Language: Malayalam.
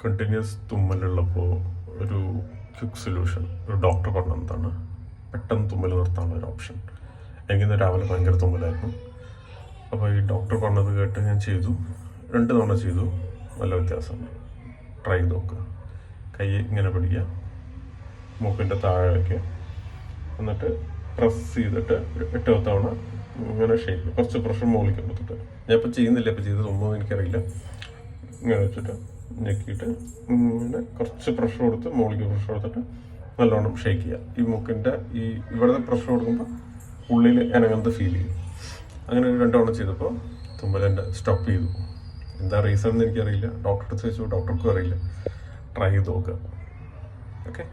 കണ്ടിന്യൂസ് തുമ്മലുള്ളപ്പോൾ ഒരു ക്വിക്ക് സൊല്യൂഷൻ ഒരു ഡോക്ടർ പറഞ്ഞതാണ് പെട്ടെന്ന് തുമ്മൽ നിർത്താനുള്ള ഒരു ഓപ്ഷൻ. എനിക്കിന്ന് രാവിലെ ഭയങ്കര തുമ്മലായിരുന്നു. അപ്പോൾ ഈ ഡോക്ടർ പറഞ്ഞത് കേട്ട് ഞാൻ ചെയ്തു. 2 തവണ ചെയ്തു. നല്ല വ്യത്യാസമുണ്ട്. ട്രൈ ചെയ്ത് നോക്കുക. കൈ ഇങ്ങനെ പിടിക്കുക, മൂക്കിൻ്റെ താഴെ വയ്ക്കുക, എന്നിട്ട് പ്രസ് ചെയ്തിട്ട് 8 തവണ ഇങ്ങനെ ഷേക്ക്, കുറച്ച് പ്രഷർ മുകളിലേക്ക് കൊടുത്തിട്ട്. ഞാൻ ഇപ്പോൾ ചെയ്യുന്നില്ല, ഇപ്പോൾ ചെയ്ത് തുമ്മുമെന്ന് എനിക്കറിയില്ല. ഇങ്ങനെ വെച്ചിട്ട് ഞെക്കിയിട്ട് ഇങ്ങനെ കുറച്ച് പ്രഷർ കൊടുത്ത് മുകളിലേക്ക് പ്രഷർ കൊടുത്തിട്ട് നല്ലോണം ഷേക്ക് ചെയ്യുക. ഈ മൂക്കിൻ്റെ ഈ ഇവിടുത്തെ പ്രഷർ കൊടുക്കുമ്പോൾ ഉള്ളിൽ അനങ്ങുന്നത് ഫീൽ ചെയ്യും. അങ്ങനെ 2 തവണ ചെയ്തപ്പോൾ തുമ്മലെൻ്റെ സ്റ്റോപ്പ് ചെയ്തു. എന്താ റീസൺ എന്ന് എനിക്കറിയില്ല. ഡോക്ടറെ ചോദിച്ചു, ഡോക്ടർക്കും അറിയില്ല. ട്രൈ ചെയ്ത് നോക്കുക. ഓക്കെ.